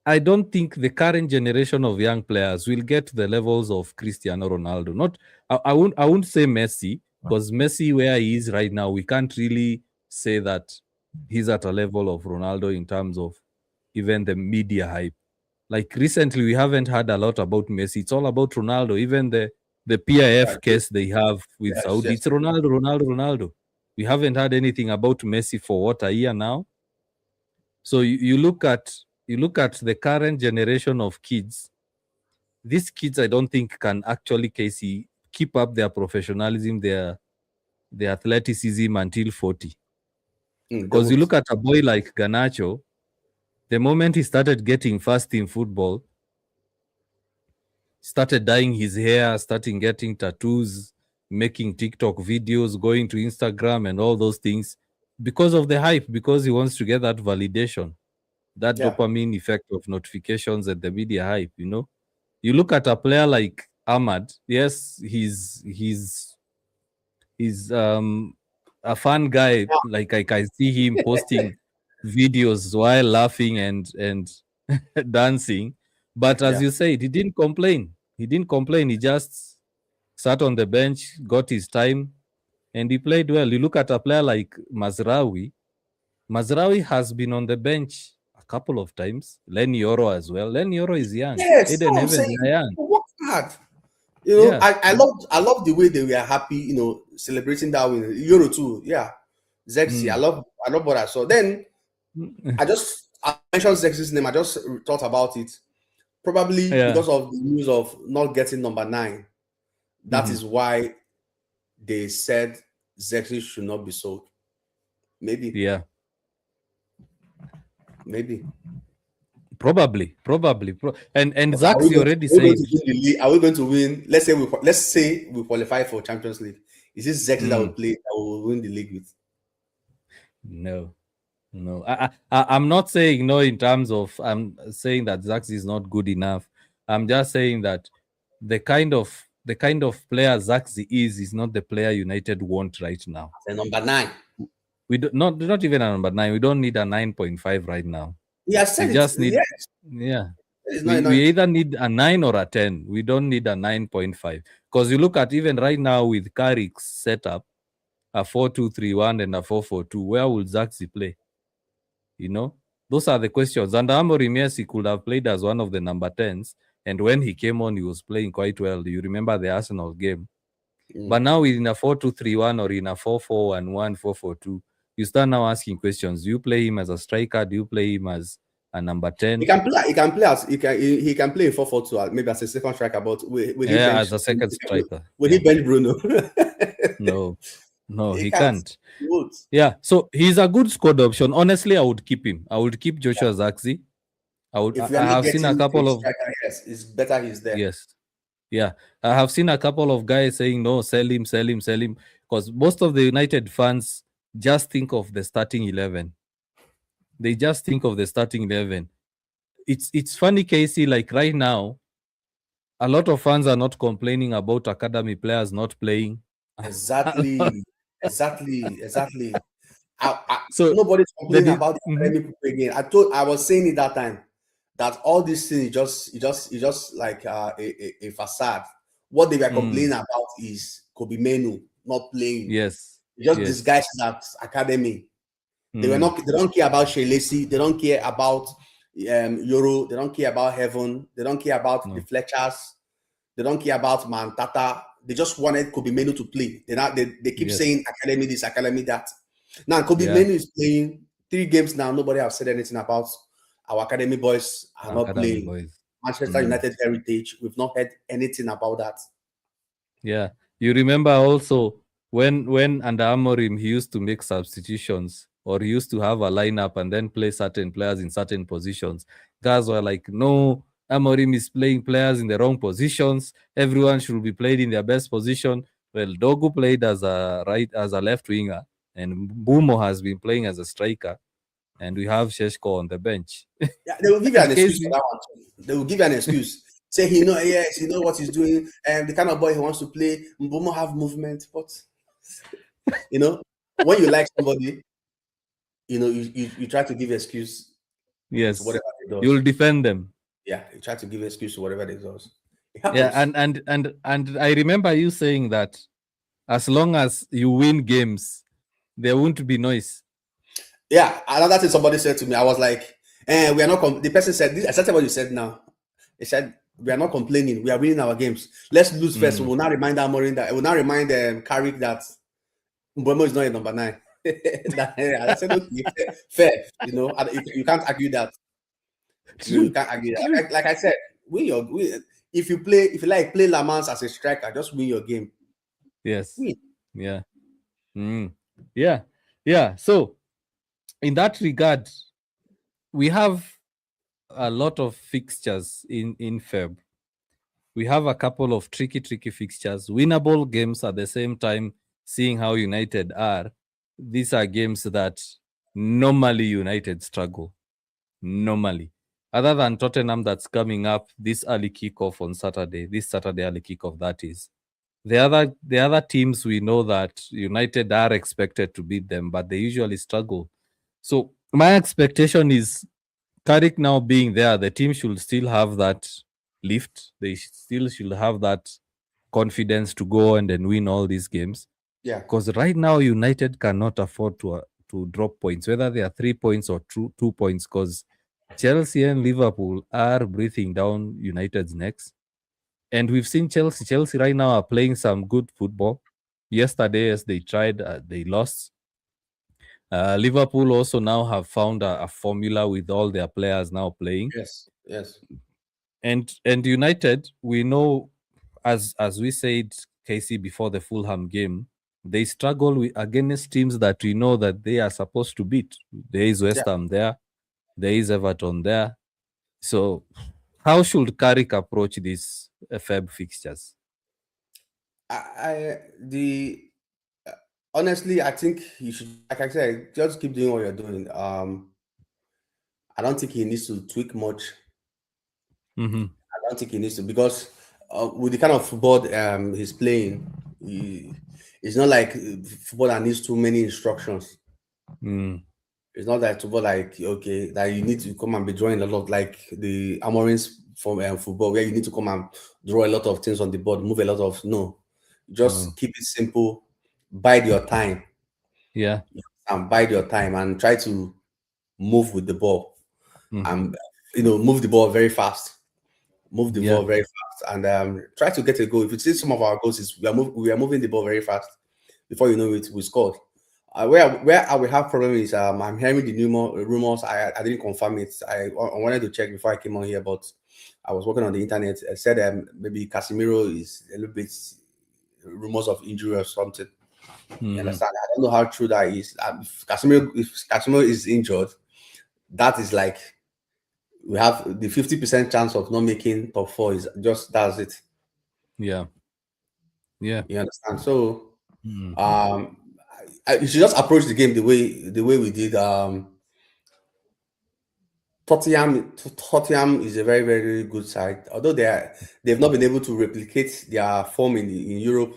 I don't think the current generation of young players will get to the levels of Cristiano Ronaldo. Not, I won't say Messi, because Messi, where he is right now, we can't really say that he's at a level of Ronaldo in terms of even the media hype. Like recently, we haven't heard a lot about Messi. It's all about Ronaldo. Even the PIF case they have with Yes, Saudi, yes. it's Ronaldo, Ronaldo, Ronaldo. We haven't heard anything about Messi for what, a year now. So you look at the current generation of kids. These kids, I don't think, can actually, Casey, keep up their professionalism, their athleticism until 40. They Because you won't. look at a boy like Ganacho, the moment he started getting fast in football, started dyeing his hair, starting getting tattoos, making TikTok videos, going to Instagram and all those things because of the hype, because he wants to get that validation, that Yeah. dopamine effect of notifications and the media hype, You look at a player like Ahmad, yes, he's a fun guy. Like I can see him posting videos while laughing and dancing. But as Yeah. you said, he didn't complain. He didn't complain. He just sat on the bench, got his time, and he played well. You look at a player like Mazraoui. Mazraoui has been on the bench a couple of times. Len Yoro as well. Len Yoro is young. Yes, that's Eden what I'm Heaven, saying. they are young. Work hard. You know, Yeah. I love the way they were happy, celebrating that win. Euro too, yeah. Zexi, Mm. I love what I saw. Then I mentioned Zexi's name. I just thought about it. Probably Yeah. because of the news of not getting number 9. That Mhm. is why they said Zexi should not be sold. Maybe, Yeah. maybe. Probably. And But Zaxi already said. are we going to win the league? Are we going to win? Let's say we qualify for Champions League. Is this Zexi that will Mm, play that will win the league with? no, no. I'm not saying no in terms of I'm saying that Zaxi is not good enough. I'm just saying that the kind of player Zaxi is not the player United want right now. The number 9. We do not even a number 9. We don't need a 9.5 right now. He has We said it. just need, Yes, yeah. it's not. We either need a 9 or a 10. We don't need a 9.5. Because you look at even right now with Carrick's setup, a 4-2-3-1 and a 4-4-2, where will Zaxi play? Those are the questions. And Amorim, yes, he could have played as one of the number 10s. And when he came on, he was playing quite well. You remember the Arsenal game. But now in a 4-2-3-1 or in a 4-4-1-1, 4-4-2, you start now asking questions. Do you play him as a striker? Do you play him as a number 10? He can play. He can play 4-4-2, maybe as a second striker. But will he Yeah, bench? as a second striker. Will he Yeah. bench Bruno? No, He he can't. can't. He won't. Yeah, so he's a good squad option. Honestly, I would keep him. I would keep Joshua Zaxi. If we are I not have seen a getting a couple of, striker, yes, it's better he's there. yes. Yeah. I have seen a couple of guys saying, no, sell him, sell him, sell him. Because most of the United fans just think of the starting 11. They just think of the starting 11. It's funny, Casey, like right now, a lot of fans are not complaining about academy players not playing. Exactly. Exactly. So Nobody's the complaining about the Mhm. academic people again. I was saying it that time that all this thing is just like a facade. What they were complaining about is Kobe Menu not playing. Yes. It just Yes. disguised that academy. They Mm. don't care about Shea Lacy. They don't care about Euro. They don't care about heaven. They don't care about the No. Fletchers. They don't care about Mantata. They just wanted Kobe Menu to play. They keep Yes. saying academy this, academy that. Now Kobe Yeah. Menu is playing 3 games now. Nobody have said anything about our academy boys are not Academy playing. boys. Manchester Mm. United heritage. We've not heard anything about that. Yeah. You remember also when under Amorim he used to make substitutions or he used to have a lineup and then play certain players in certain positions. Guys were like, no, Amorim is playing players in the wrong positions. Everyone should be played in their best position. Well, Dogu played as a left winger, and Bumo has been playing as a striker, and we have Sheshko on the bench. Yeah, they will give you And an excuse for Casey, that one too. They will give you an excuse. Say yes, he know what he's doing, and the kind of boy he wants to play. Mbomo have movement, but you know, when you like somebody, you try to give excuse to yes, whatever he does. you'll defend them. Yeah, you try to give excuse to whatever he does. It Yeah, happens. and I remember you saying that as long as you win games, there won't be noise. Yeah, another thing somebody said to me, I was like, we are not. The person said this. I said what you said now. He said we are not complaining. We are winning our games. Let's lose first. Mm. We will not remind Amorim that. We will not remind Carrick that Mbomo is not a number 9. I said, okay, fair. You can't argue that. You True, can't argue that. true. Like I said, if you like play Lamans as a striker, just win your game. Yes. Win. Yeah. Mm. Yeah. Yeah. So in that regard, we have a lot of fixtures in Feb. We have a couple of tricky fixtures, winnable games at the same time. Seeing how United are, these are games that normally United struggle. Normally, other than Tottenham that's coming up this early kickoff on Saturday, this Saturday early kickoff, that is. The other teams, we know that United are expected to beat them, but they usually struggle. So my expectation is Carrick now being there, the team should still have that lift. They still should have that confidence to go and then win all these games. Yeah. Because right now United cannot afford to drop points, whether they are 3 points or 2 points, because Chelsea and Liverpool are breathing down United's necks. And we've seen Chelsea. Chelsea right now are playing some good football. Yesterday, as they tried, they lost. Liverpool also now have found a formula with all their players now playing. Yes. Yes. And United, we know, as we said, Casey, before the Fulham game, they struggle against teams that we know that they are supposed to beat. There is Yeah. West Ham there is Everton there. So, how should Carrick approach these Feb fixtures? I the honestly, I think you should, like I said, just keep doing what you're doing. I don't think he needs to tweak much. Mm-hmm. I don't think he needs to, because with the kind of football he's playing, it's not like football that needs too many instructions. Mm. It's not that football like, okay, that you need to come and be drawing a lot, like the Amorins from football, where you need to come and draw a lot of things on the board, move a lot of, no, No. just keep it simple, bide your time, Yeah. and bide your time and try to move with the ball, Mm-hmm. and move the ball very fast, move the Yeah. ball very fast, and try to get a goal. If you see some of our goals, is we are moving the ball very fast. Before you know it, we scored. Where I will have problem is I'm hearing the rumors. I didn't confirm it. I wanted to check before I came on here, but I was working on the internet. I said maybe Casemiro is a little bit rumors of injury or something. You Mm-hmm. understand? I don't know how true that is. If Casemiro is injured, that is like we have the 50% chance of not making top 4. Is just that's it. Yeah. Yeah. You understand? So Mm. you should just approach the game the way we did. Tottenham is a very, very good side. Although they've not been able to replicate their form in Europe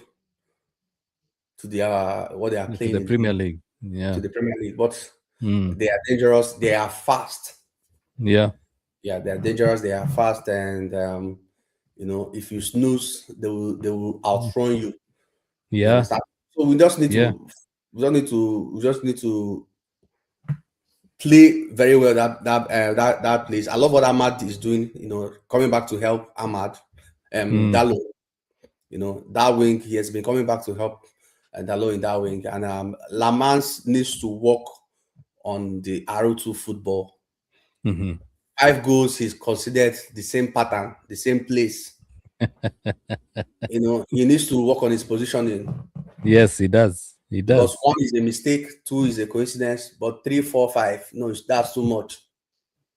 to their what they are To playing the in the Premier league, League. to Yeah. the Premier League, but Mm. they are dangerous. They are fast. Yeah. Yeah, they are dangerous. They are fast, and if you snooze, they will outrun you. You Yeah. understand? So we just need Yeah. to we just need to play very well that place. I love what Ahmad is doing. Coming back to help Ahmad, Mm, Dalo. That wing, he has been coming back to help Dalo in that wing, and Lamans needs to work on the RO2 football. mhm. 5 goals, he's considered the same pattern, the same place. He needs to work on his positioning Yes, he does. He because does. one is a mistake, two is a coincidence, but three, four, five, no, that's too much.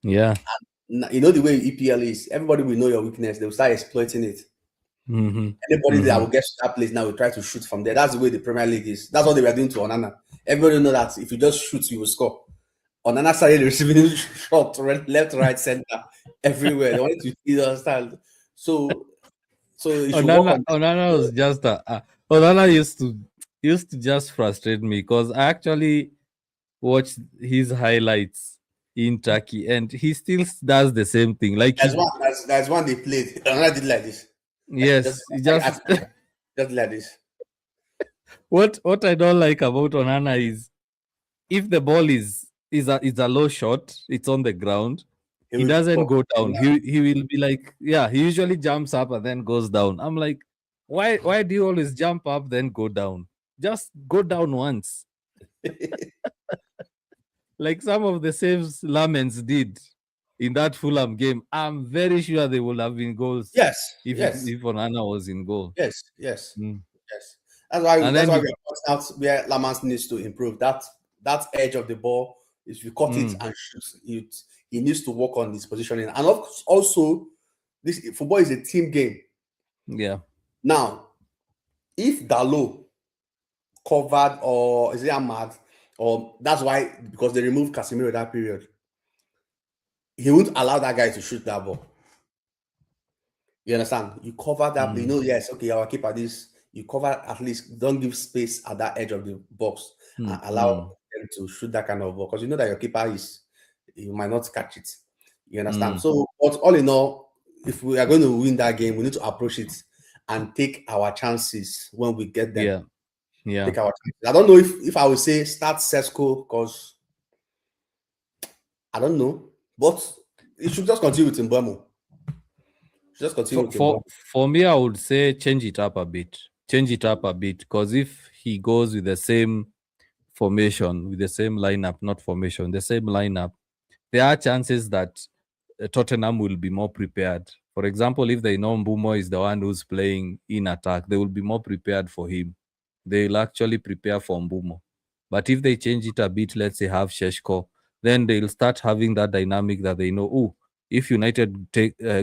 Yeah. The way EPL is, everybody will know your weakness, they will start exploiting it. Hmm. Anybody that Hmm. will get to that place now will try to shoot from there. That's the way the Premier League is. That's what they were doing to Onana. Everybody know that if you just shoot, you will score. Onana started receiving shot left, right, center, everywhere. They wanted to see understand. So you should work on Onana that. was just Onana used to just frustrate me because I actually watched his highlights in Turkey, and he still does the same thing. Like There's he, one. There's one they played. Onana did like this. Just yes, he like just Arsenal. Just like this. what I don't like about Onana is if the ball is a low shot, it's on the ground. He He will doesn't pop. go down. He will be like, yeah, he usually jumps up and then goes down. I'm like, why do you always jump up then go down? Just go down once. Like some of the saves Lamens did in that Fulham game. I'm very sure they would have been goals Yes, yes, if Onana was in goal. yes. Mm. Yes. That's why And that's then why he, we are pointing out where Lamans needs to improve. That edge of the ball, if you cut it mm, and shoot it, he needs to work on his positioning. And also, this football is a team game. yeah. Now, if Dalo covered or is it Ahmad, or that's why because they removed Casemiro that period, he won't allow that guy to shoot that ball. You understand? You cover that, Mm, yes, okay, our keeper this. You cover at least, don't give space at that edge of the box and mm, allow mm, them to shoot that kind of ball because you know that your keeper you might not catch it. You understand? mm, So, but all in all, if we are going to win that game, we need to approach it and take our chances when we get them. yeah. Yeah. Take our chances. I don't know if I would say start Sesko because I don't know, but it should just continue with Mbemo. Just continue For with for Mbemo. for me, I would say change it up a bit. Change it up a bit because if he goes with the same formation, with the same lineup, not formation, the same lineup, there are chances that Tottenham will be more prepared. For example, if they know Mbumo is the one who's playing in attack, they will be more prepared for him. They'll actually prepare for Mbumo. But if they change it a bit, let's say have Sheshko, then they'll start having that dynamic that they know, oh, if United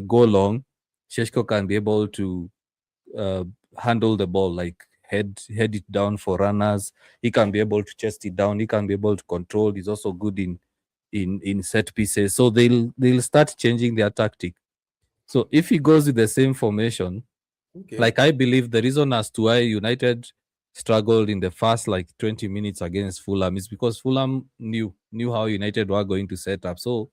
go long, Sheshko can be able to uh, handle the ball, like head it down for runners. He can be able to chest it down. He can be able to control. He's also good in set pieces. So they'll start changing their tactic. So if he goes with the same formation, Okay. like I believe the reason as to why United struggled in the first like 20 minutes against Fulham is because Fulham knew how United were going to set up. So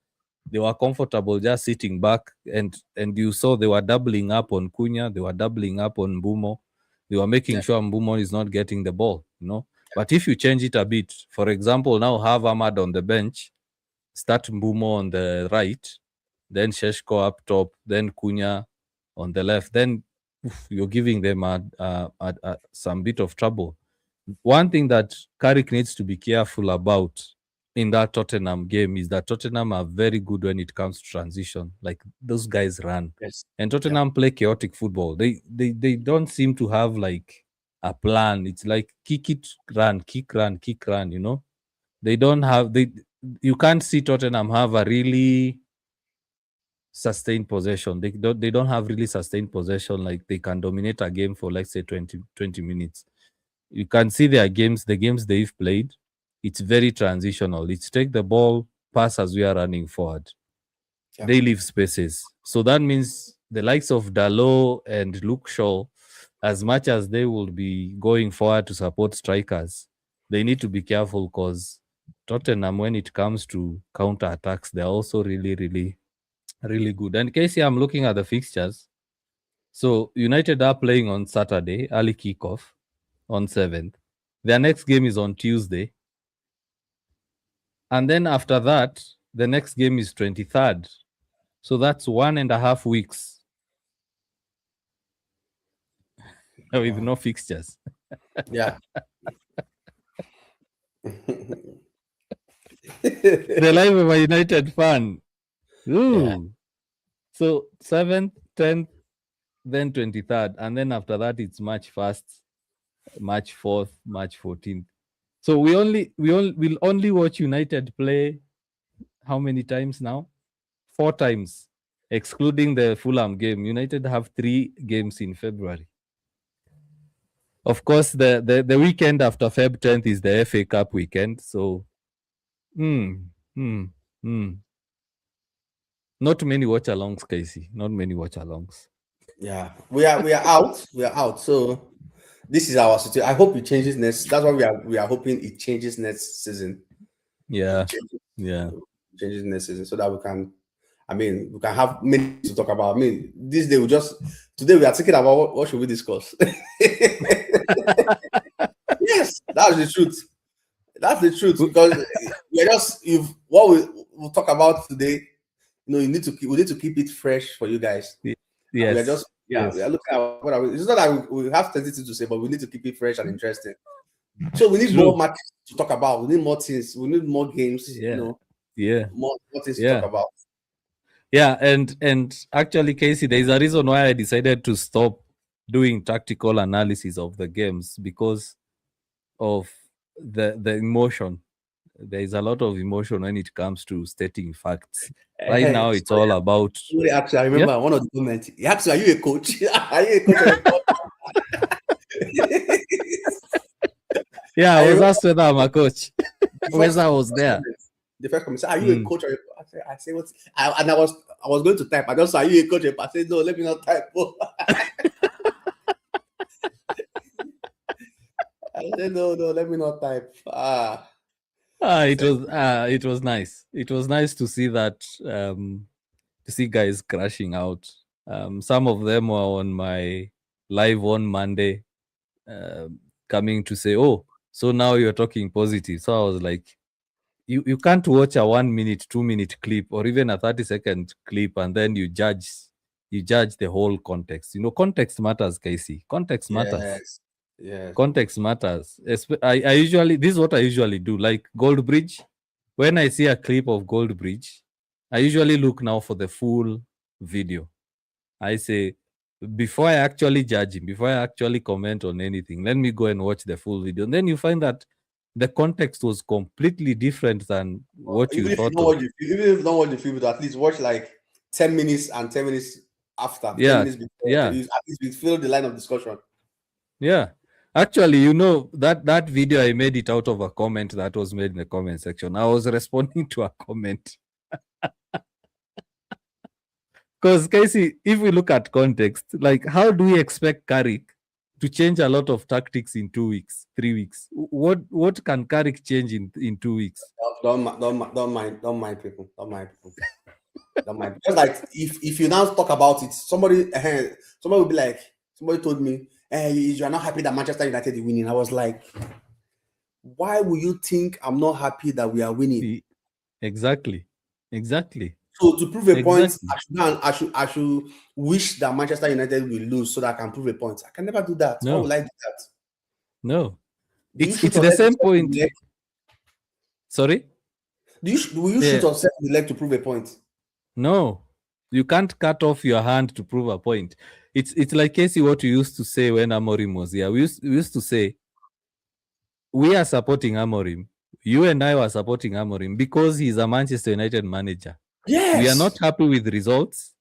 they were comfortable just sitting back and you saw they were doubling up on Cunha, they were doubling up on Mbumo. They were making Yeah. sure Mbumo is not getting the ball. But if you change it a bit, for example, now have Ahmad on the bench, start Mbumo on the right, then Sheshko up top, then Cunha on the left, then you're giving them some bit of trouble. One thing that Carrick needs to be careful about in that Tottenham game is that Tottenham are very good when it comes to transition. Like those guys run, Yes. and Yeah. Tottenham play chaotic football. They don't seem to have like a plan. It's like kick it, run, kick, run, kick, run. They don't have they. You can't see Tottenham have a really sustained possession. They don't have really sustained possession, like they can dominate a game for let's say 20 minutes. You can see the games they've played, it's very transitional. It's take the ball, pass as we are running forward. Yeah. They leave spaces. So that means the likes of Dalot and Luke Shaw, as much as they will be going forward to support strikers, they need to be careful because Tottenham, when it comes to counter attacks, they're also really, really, really good. And Casey, I'm looking at the fixtures. So United are playing on Saturday, early kickoff on 7th. Their next game is on Tuesday. And then after that, the next game is 23rd. So that's 1.5 weeks with Wow. no fixtures. Yeah. The life of a United fan. Yeah. Ooh. So 7th, 10th, then 23rd. And then after that, it's March 1st, March 4th, March 14th. So we'll only watch United play how many times now? 4 times, excluding the Fulham game. United have 3 games in February. Of course, the weekend after Feb 10th is the FA Cup weekend. So, hmm, hmm, hmm. Not many watch alongs, Casey. Not many watch alongs. Yeah. We are out. We are out. So this is our situation. I hope it changes next. That's why we are hoping it changes next season. Yeah, It changes, yeah. changes next season so that we can. I mean, we can have many to talk about. I mean, this day we just today we are thinking about what should we discuss. Yes, that's the truth. That's the truth because we're just if what we'll talk about today. You we need to keep it fresh for you guys. And we are Yes, just we are yes. looking at what are we. It's not that we have 30 things to say, but we need to keep it fresh and interesting. So we need more True. matches to talk about. We need more things. We need more games. Yeah, yeah, More things to talk yeah. about. Yeah, and actually, Casey, there is a reason why I decided to stop doing tactical analysis of the games because of the emotion. There is a lot of emotion when it comes to stating facts. Right now, it's Sorry, all about actually, I yeah, remember one of the comments. He asked, "Are you a coach? Are you a coach or a coach?" yeah. I I was remember asked whether I'm a coach, the whether first I the was first there. comment. The first comment said, "Are you a Mm. coach or a coach?" I say what? And I was going to type. I just said, "Are you a coach or a coach?" I said, "No, let me not type." I said, "No, no, let me not type." It was nice. It was nice to see that to see guys crashing out. Some of them were on my live on Monday, coming to say, "Oh, so now you're talking positive." So I was like, "You can't watch a 1 minute, 2 minute clip, or even a 30-second clip, and then you judge the whole context. You know, context matters, Casey. Context matters. Yes, yes. Context matters. I usually this is what I usually do. Like Gold Bridge, when I see a clip of Gold Bridge, I usually look now for the full video. I say, before I actually judge him, before I actually comment on anything, let me go and watch the full video. And then you find that the context was completely different than what you Even if you thought don't of. watch the even if you don't watch the film, at least watch like 10 minutes and 10 minutes after, ten Yeah, minutes before. yeah, At least we fill the line of discussion. yeah. Actually, you know that video I made it out of a comment that was made in the comment section. I was responding to a comment. Because Casey, if we look at context, like how do we expect Carrick to change a lot of tactics in 2 weeks, 3 weeks? What can Carrick change in 2 weeks? Don't mind people. Don't mind people. Don't mind. Just like if you now talk about it, somebody will be like, somebody told me, "Hey, you are not happy that Manchester United is winning." I was like, why will you think I'm not happy that we are winning? E- Exactly, exactly, So to prove a point, exactly. I should wish that Manchester United will lose so that I can prove a point. I can never do that. Why No, will I do that? no. Do you shoot It's the yourself same in point. the leg? Sorry. Will you shoot Yeah. yourself in the leg to prove a point? No, you can't cut off your hand to prove a point. It's like Casey, what you used to say when Amorim was here. We used to say we are supporting Amorim. You and I were supporting Amorim because he's a Manchester United manager. We are not Yes. happy with results.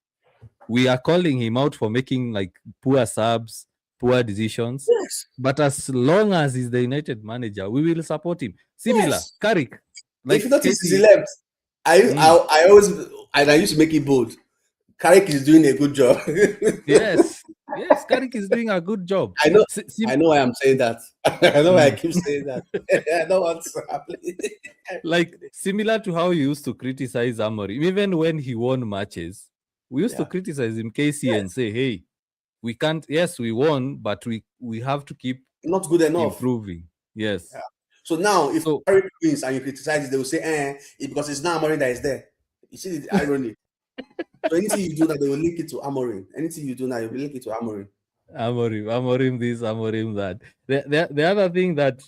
We are calling him out for making like poor subs, poor decisions. Yes. But as long as he's the United manager, we will support him. Similar, Yes. Carrick, If you like notice, he's Casey. left. Mm, I always and I used to make it bold. Carrick is doing a good job. yes, yes, Carrick is doing a good job. I know. Sim- I know why I'm saying that. I know why I mm. keep saying that. I know what's happening. Like similar to how you used to criticize Amorim, even when he won matches, we used to Yeah. criticize him, Casey, and Yes. say, "Hey, we can't. Yes, we won, but we have to keep Not good enough. improving." Yes, Yeah. So now, if So Carrick wins and you criticize it, they will say, it's because it's not Amorim that is there. You see the irony. So anything you do that, they will link it to Amorim. Anything you do now, you will link it to Amorim. Amorim this, Amorim that. The other thing that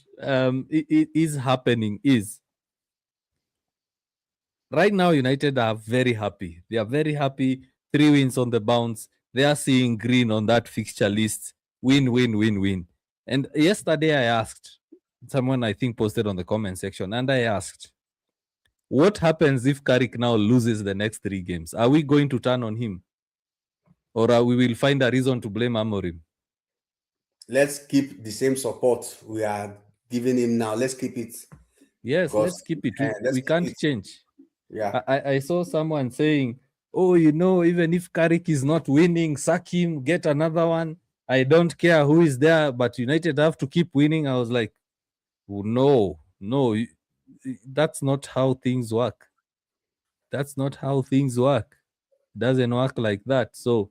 is happening is right now United are very happy. They are very happy. 3 wins on the bounce. They are seeing green on that fixture list. Win, win, win, win. And yesterday I asked someone, I think posted on the comment section, and I asked, what happens if Carrick now loses the next 3 games? Are we going to turn on him? Or we will find a reason to blame Amorim? Let's keep the same support we are giving him now. Let's keep it. Yes, Because let's keep it. let's We keep can't it. change. Yeah. I saw someone saying, oh, even if Carrick is not winning, sack him, get another one. I don't care who is there, but United have to keep winning. I was like, oh, no, that's not how things work. That's not how things work. Doesn't work like that. So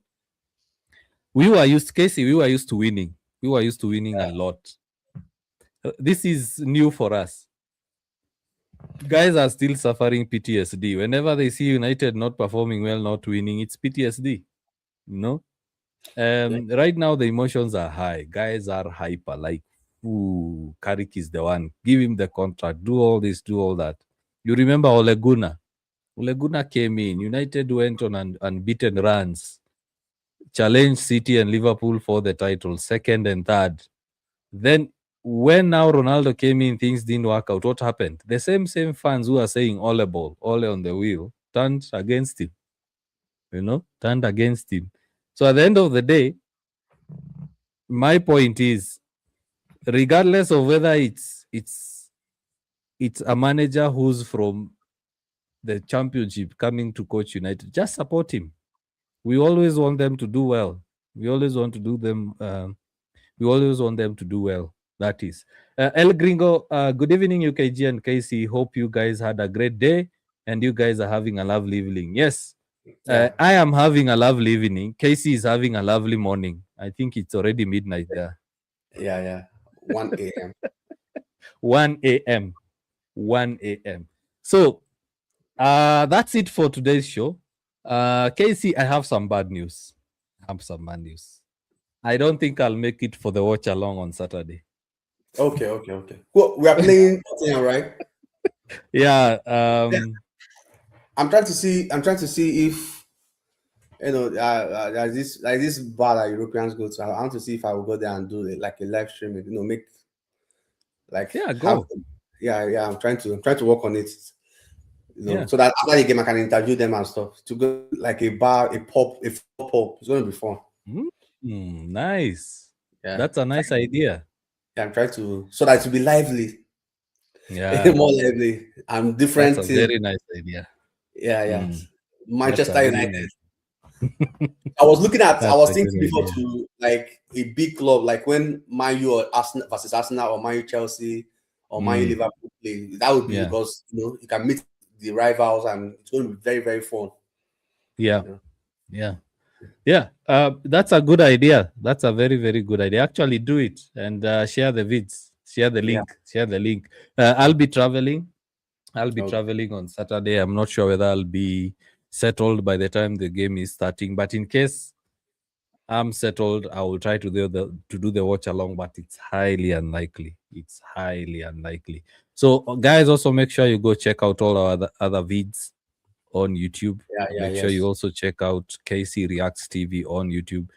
we were used, Casey, we were used to winning. We were used to winning a lot. This is new for us. Guys are still suffering PTSD. Whenever they see United not performing well, not winning, it's PTSD. No. Right now the emotions are high. Guys are hyper. Like, ooh, Carrick is the one. Give him the contract. Do all this. Do all that. You remember Ole Gunnar? Ole Gunnar came in. United went on unbeaten runs. Challenged City and Liverpool for the title, second and third. Then when now Ronaldo came in, things didn't work out. What happened? The same fans who are saying Ole ball, Ole on the wheel, turned against him. Turned against him. So at the end of the day, my point is, regardless of whether it's a manager who's from the championship coming to coach United, just support him. We always want them to do well. We always want to do them. We always want them to do well. That is. El Gringo, good evening, UKG and KC. Hope you guys had a great day and you guys are having a lovely evening. Yes, I am having a lovely evening. KC is having a lovely morning. I think it's already midnight there. Yeah. 1 a.m. 1 a.m. 1 a.m. So that's it for today's show. KC, I have some bad news. I don't think I'll make it for the watch along on Saturday. Okay. Well, we are playing Tottenham, right? Yeah. I'm trying to see if there's this bar that Europeans go to. I want to see if I will go there and do like a live stream. Make like Go. Yeah. I'm trying to work on it. So that after the game I can interview them and stuff. To go like a bar, a pub. It's going to be fun. Nice. Yeah, that's a nice idea. Yeah, I'm trying to so that it will be lively. Yeah, more lively and different. That's a very nice idea. Yeah. Mm. Manchester United. Nice. I was thinking before to like a big club, like when Man U or Arsenal versus Arsenal or Man U Chelsea or Man U Liverpool play. That would be because you can meet the rivals and it's going to be very, very fun. Yeah. That's a good idea. That's a very, very good idea. Actually, do it and share the vids. Share the link. I'll be traveling. Traveling on Saturday. I'm not sure whether I'll be settled by the time the game is starting. But in case I'm settled, I will try to do the watch along. But it's highly unlikely. So, guys, also make sure you go check out all our other vids on YouTube. Make sure you also check out KC Reacts TV on YouTube.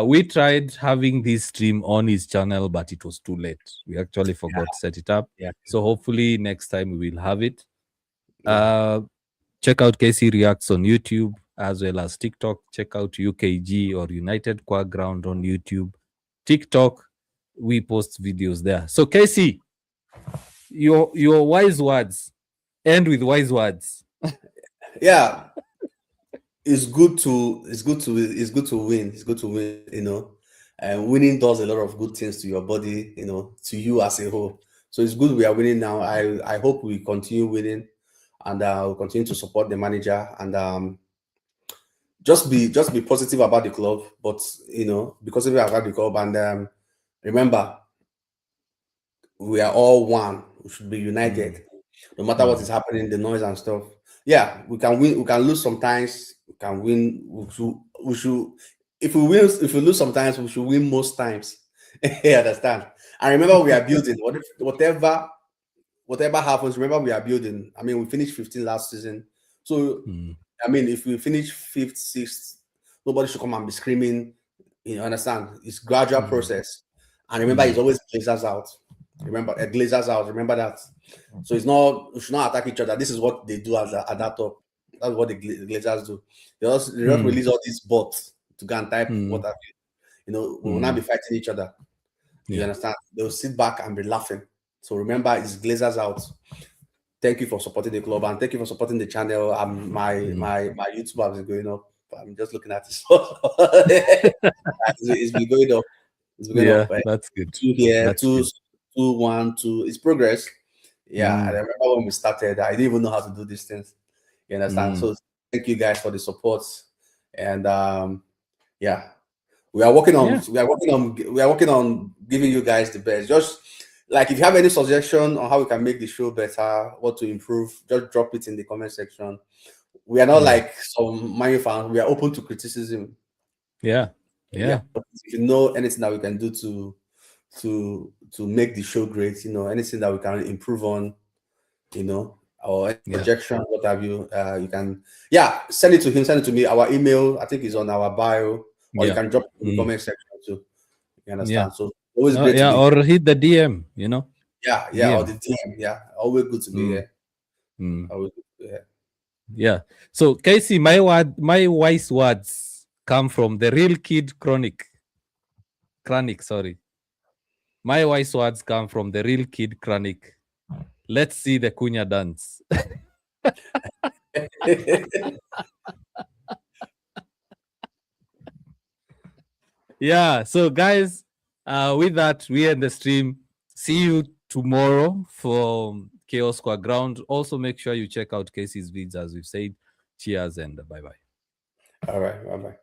We tried having this stream on his channel, but it was too late. We actually forgot to set it up. So hopefully next time we will have it. Check out KC Reacts on YouTube as well as TikTok. Check out UKG or United Qua Ground on YouTube. TikTok, we post videos there. So KC, your wise words. End with wise words. Yeah. It's good to win. It's good to win, and winning does a lot of good things to your body, to you as a whole. So it's good we are winning now. I hope we continue winning and we'll continue to support the manager and just be positive about the club, but because of about the club and remember we are all one. We should be united, no matter what is happening, the noise and stuff. Yeah, we can win. We can lose sometimes. We can win. We should. If we win, if we lose sometimes, we should win most times. You understand? And remember, we are building. Whatever happens, remember we are building. I mean, we finished 15 last season, so I mean, if we finish fifth, sixth, nobody should come and be screaming. You understand? It's gradual process. And remember, it's always Glazers out. Remember, Glazers out. Remember that. So it's not, we should not attack each other. This is what they do at that top. That's what the Glazers do. They just release all these bots to go and type what have you. You know, we will not be fighting each other. You understand? They'll sit back and be laughing. So remember, it's Glazers out. Thank you for supporting the club and thank you for supporting the channel. My YouTube is going up. I'm just looking at this. It's been going up. It's been going up. That's good. 2 here, That's 2, good. 2, 1, 2. It's progress. Yeah, I remember when we started, I didn't even know how to do these things. You understand? So thank you guys for the support. And yeah, we are working on giving you guys the best. Just like if you have any suggestion on how we can make the show better, what to improve, just drop it in the comment section. We are not like some Man U fans. We are open to criticism. Yeah. But if you know anything that we can do to make the show great, you know, anything that we can improve on, you know, or any projection, what have you, you can send it to him, send it to me. Our email, I think, is on our bio, or you can drop it in the comment section too. You understand? So always great to be or hit the DM, you know. or the DM. Always good to be here. Always good to be here. Yeah. So Casey, my wise words come from the real kid chronic. Sorry. My wise words come from the real kid chronic. Let's see the Cunha dance. Yeah. So guys, with that, we end the stream. See you tomorrow for Chaos Square Ground. Also, make sure you check out Casey's vids, as we've said. Cheers and bye-bye. All right. Bye-bye.